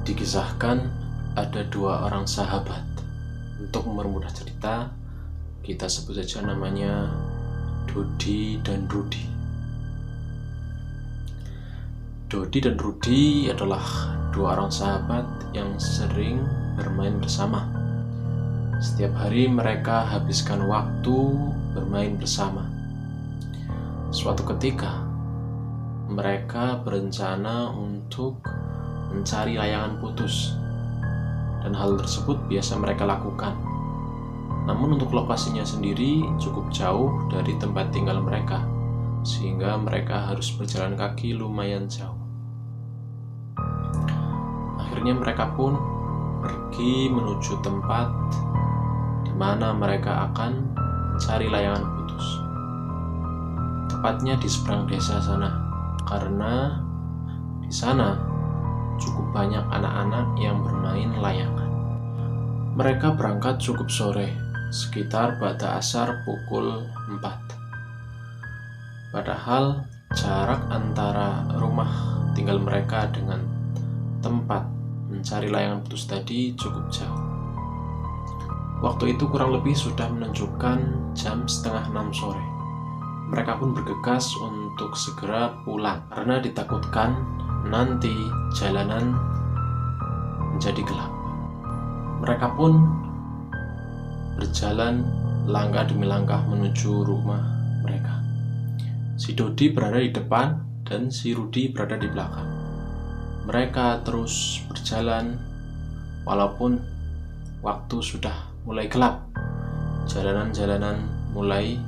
Dikisahkan ada dua orang sahabat. Untuk mempermudah cerita, kita sebut saja namanya Dodi dan Rudi. Dodi dan Rudi adalah dua orang sahabat yang sering bermain bersama. Setiap hari mereka habiskan waktu bermain bersama. Suatu ketika, mereka berencana untuk mencari layangan putus, dan hal tersebut biasa mereka lakukan. Namun untuk lokasinya sendiri cukup jauh dari tempat tinggal mereka, sehingga mereka harus berjalan kaki lumayan jauh. Akhirnya mereka pun pergi menuju tempat di mana mereka akan mencari layangan putus. Tepatnya di seberang desa sana, karena di sana cukup banyak anak-anak yang bermain layangan. Mereka berangkat cukup sore, sekitar pada asar pukul 4. Padahal jarak antara rumah tinggal mereka dengan tempat mencari layangan putus tadi cukup jauh. Waktu itu kurang lebih sudah menunjukkan jam 5:30 sore. Mereka pun bergegas untuk segera pulang karena ditakutkan nanti jalanan menjadi gelap. Mereka pun berjalan langkah demi langkah menuju rumah mereka. Si Dodi berada di depan dan si Rudi berada di belakang. Mereka terus berjalan walaupun waktu sudah mulai gelap. Jalanan-jalanan mulai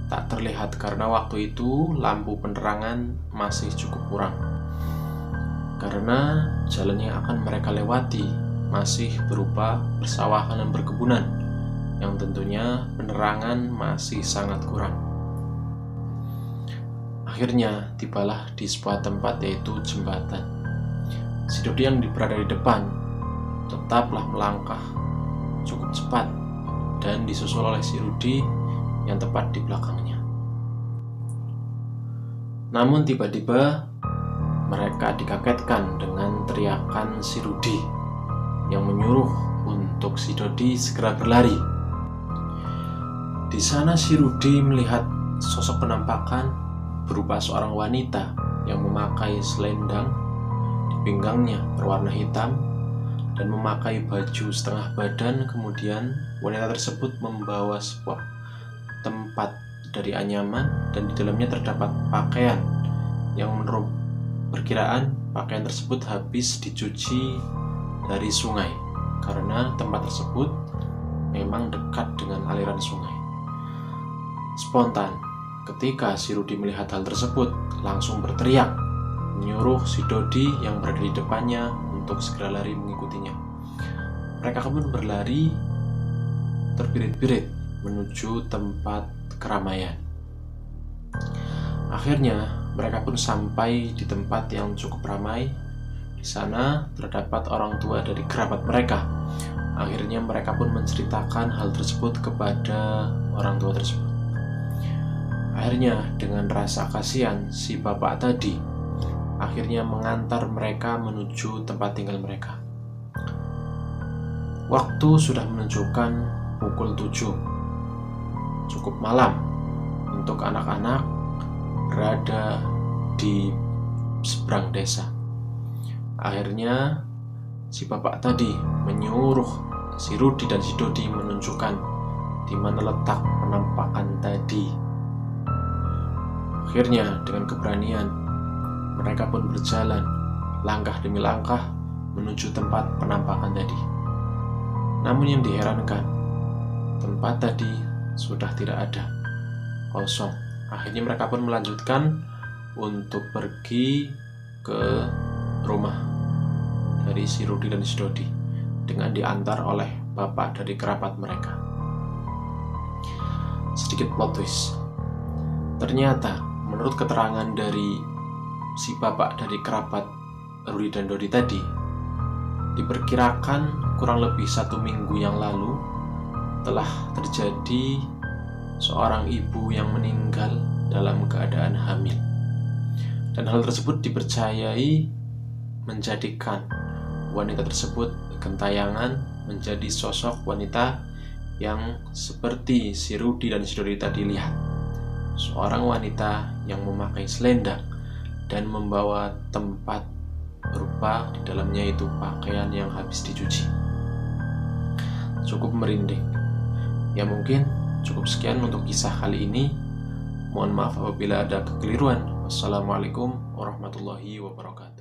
tak terlihat karena waktu itu lampu penerangan masih cukup kurang. Karena jalan yang akan mereka lewati masih berupa persawahan dan perkebunan, yang tentunya penerangan masih sangat kurang. Akhirnya tibalah di sebuah tempat, yaitu jembatan. Si Dodi yang berada di depan tetaplah melangkah cukup cepat dan disusul oleh si Rudi yang tepat di belakangnya. Namun tiba-tiba mereka dikagetkan dengan teriakan si Rudi yang menyuruh untuk si Dodi segera berlari. Di sana si Rudi melihat sosok penampakan berupa seorang wanita yang memakai selendang di pinggangnya berwarna hitam dan memakai baju setengah badan. Kemudian wanita tersebut membawa sebuah tempat dari anyaman dan di dalamnya terdapat pakaian yang menurut perkiraan pakaian tersebut habis dicuci dari sungai karena tempat tersebut memang dekat dengan aliran sungai. Spontan, ketika si Rudi melihat hal tersebut, langsung berteriak, menyuruh si Dodi yang berada di depannya untuk segera lari mengikutinya. Mereka pun berlari terbirit-birit menuju tempat keramaian. Akhirnya mereka pun sampai di tempat yang cukup ramai. Di sana terdapat orang tua dari kerabat mereka. Akhirnya mereka pun menceritakan hal tersebut kepada orang tua tersebut. Akhirnya dengan rasa kasihan si bapak tadi akhirnya mengantar mereka menuju tempat tinggal mereka. Waktu sudah menunjukkan pukul 7. Cukup malam untuk anak-anak berada di seberang desa. Akhirnya si bapak tadi menyuruh si Rudi dan si Dodi menunjukkan di mana letak penampakan tadi. Akhirnya dengan keberanian mereka pun berjalan langkah demi langkah menuju tempat penampakan tadi. Namun yang diherankan, tempat tadi sudah tidak ada, kosong. Akhirnya mereka pun melanjutkan untuk pergi ke rumah dari si Rudi dan si Dodi dengan diantar oleh bapak dari kerabat mereka. Sedikit plot twist. Ternyata menurut keterangan dari si bapak dari kerabat Rudi dan Dodi tadi, diperkirakan kurang lebih 1 minggu yang lalu telah terjadi seorang ibu yang meninggal dalam keadaan hamil. Dan hal tersebut dipercayai menjadikan wanita tersebut gentayangan menjadi sosok wanita yang seperti si Rudy dan si Dodi tadi lihat. Seorang wanita yang memakai selendang dan membawa tempat berupa di dalamnya itu pakaian yang habis dicuci. Cukup merinding. Ya mungkin cukup sekian untuk kisah kali ini. Mohon maaf apabila ada kekeliruan. Wassalamualaikum warahmatullahi wabarakatuh.